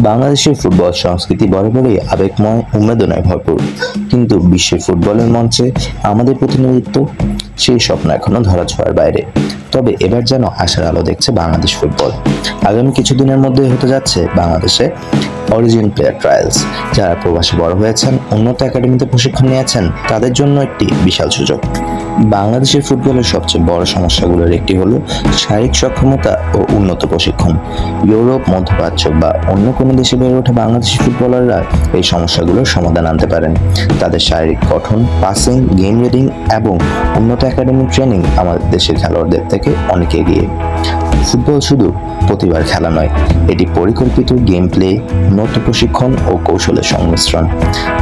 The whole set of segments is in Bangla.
বাংলাদেশের ফুটবল সংস্কৃতি বরাবরই আবেগময় উন্মাদনায় ভরপুর, কিন্তু বিশ্বের ফুটবলের মঞ্চে আমাদের প্রতিনিধিত্ব সেই স্বপ্ন এখনো ধরাছোঁয়ার বাইরে। তবে এবার যেন আশার আলো দেখছে বাংলাদেশ ফুটবল। আগামী কিছুদিনের মধ্যে হতে যাচ্ছে বাংলাদেশে অরিজিন প্লেয়ার ট্রায়ালস। যারা প্রবাসে বড় হয়েছেন, উন্নত একাডেমিতে প্রশিক্ষণ নিয়েছেন, তাদের জন্য একটি বিশাল সুযোগ। বাংলাদেশের ফুটবলের সবচেয়ে বড় সমস্যাগুলোর একটি হলো শারীরিক সক্ষমতা ও উন্নত প্রশিক্ষণ। ইউরোপ, মধ্যপ্রাচ্য বা অন্য কোনো দেশে বেড়ে ওঠা বাংলাদেশি ফুটবলাররা এই সমস্যাগুলোর সমাধান আনতে পারেন। তাদের শারীরিক গঠন, পাসিং, গেম রিডিং এবং উন্নত একাডেমিক ট্রেনিং আমাদের দেশের খেলোয়াড়দের থেকে অনেক এগিয়ে। ফুটবল শুধু প্রতিভার খেলা নয়, এটি পরিকল্পিত গেম প্লে, উন্নত প্রশিক্ষণ ও কৌশলের সংমিশ্রণ।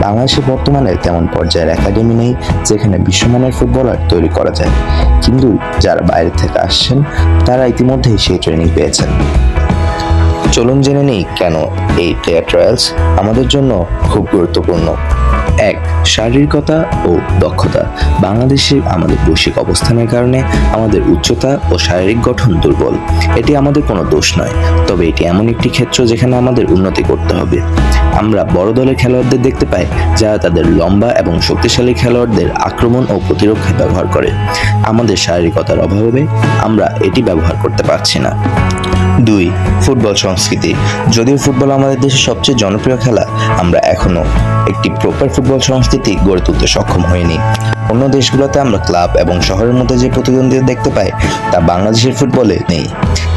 বাংলাদেশে বর্তমানে তেমন পর্যায়ের একাডেমি নেই যেখানে বিশ্বমানের ফুটবলার তৈরি করা যায়, কিন্তু যারা বাইরে থেকে আসছেন তারা ইতিমধ্যেই সেই ট্রেনিং পেয়েছেন। চলুন জেনে নেই কেন এই প্লেয়ার ট্রায়ালস আমাদের জন্য খুব গুরুত্বপূর্ণ। 1. শারীরিকতা ও দক্ষতা। বাংলাদেশে আমাদের বৈশ্বিক অবস্থানের কারণে আমাদের উচ্চতা ও শারীরিক গঠন দুর্বল। এটি আমাদের কোনো দোষ নয়, তবে এটি এমন একটি ক্ষেত্র যেখানে আমাদের উন্নতি করতে হবে। আমরা বড় দলের খেলোয়াড়দের দেখতে পাই যারা তাদের লম্বা এবং শক্তিশালী খেলোয়াড়দের আক্রমণ ও প্রতিরক্ষায় ব্যবহার করে। আমাদের শারীরিকতার অভাবে আমরা এটি ব্যবহার করতে পারছি না। 2. ফুটবল সংস্কৃতি। যদিও ফুটবল আমাদের দেশের সবচেয়ে জনপ্রিয় খেলা, আমরা এখনো একটি প্রপার ফুটবল সংস্কৃতি গড়ে তুলতে সক্ষম হইনি। অন্য দেশগুলোতে আমরা ক্লাব এবং শহরের মধ্যে যে প্রতিদ্বন্দ্বিতা দেখতে পাই তা বাংলাদেশের ফুটবলে নেই।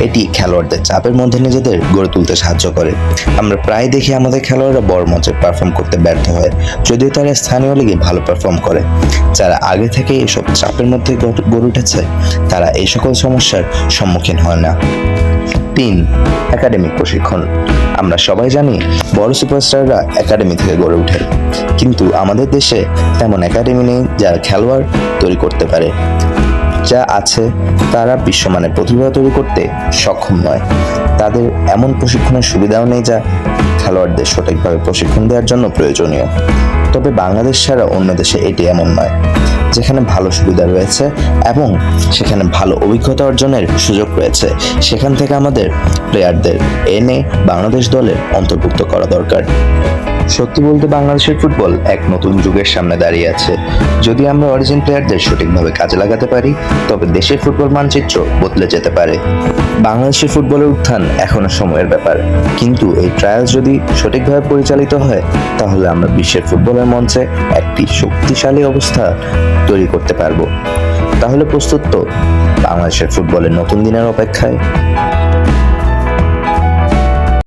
এটি খেলোয়াড়দের চাপের মধ্যে নিজেদের গড়ে তুলতে সাহায্য করে। আমরা প্রায় দেখি আমাদের খেলোয়াড়রা বড় মঞ্চে পারফর্ম করতে ব্যর্থ হয়, যদিও তারা স্থানীয় লিগে ভালো পারফর্ম করে। যারা আগে থেকে এসব চাপের মধ্যে গড়ে উঠেছে তারা এই সকল সমস্যার সম্মুখীন হয় না। 3. একাডেমিক প্রশিক্ষণ। আমরা সবাই জানি বড় সুপারস্টাররা একাডেমি থেকে গড়ে ওঠে, কিন্তু আমাদের দেশে তেমন একাডেমি নেই যারা খেলোয়াড় তৈরি করতে পারে। যা আছে তারা বিশ্বমানের প্রতিভা তৈরি করতে সক্ষম নয়। তাদের এমন প্রশিক্ষণের সুবিধাও নেই যা খেলোয়াড়দের সঠিকভাবে প্রশিক্ষণ দেওয়ার জন্য প্রয়োজনীয়। তবে বাংলাদেশ ছাড়া অন্য দেশে এটি এমন নয়, যেখানে ভালো সুবিধা রয়েছে এবং সেখানে ভালো অভিজ্ঞতা অর্জনের সুযোগ রয়েছে। সেখান থেকে আমাদের প্লেয়ারদের এনে বাংলাদেশ দলে অন্তর্ভুক্ত করা দরকার। সত্যি বলতে বাংলাদেশের ফুটবল এক নতুন যুগের সামনে দাঁড়িয়ে আছে। যদি আমরা অরিজিন প্লেয়ারদের সঠিকভাবে কাজে লাগাতে পারি, তবে দেশের ফুটবল মানচিত্র বদলে যেতে পারে। বাংলাদেশের ফুটবলের উত্থান এখনো সময়ের ব্যাপার, কিন্তু এই ট্রায়াল যদি সঠিকভাবে পরিচালিত হয় তাহলে আমরা বিশ্বের ফুটবলের মঞ্চে একটি শক্তিশালী অবস্থা তৈরি করতে পারবো। তাহলে প্রস্তুত তো বাংলাদেশের ফুটবলের নতুন দিনের অপেক্ষায়?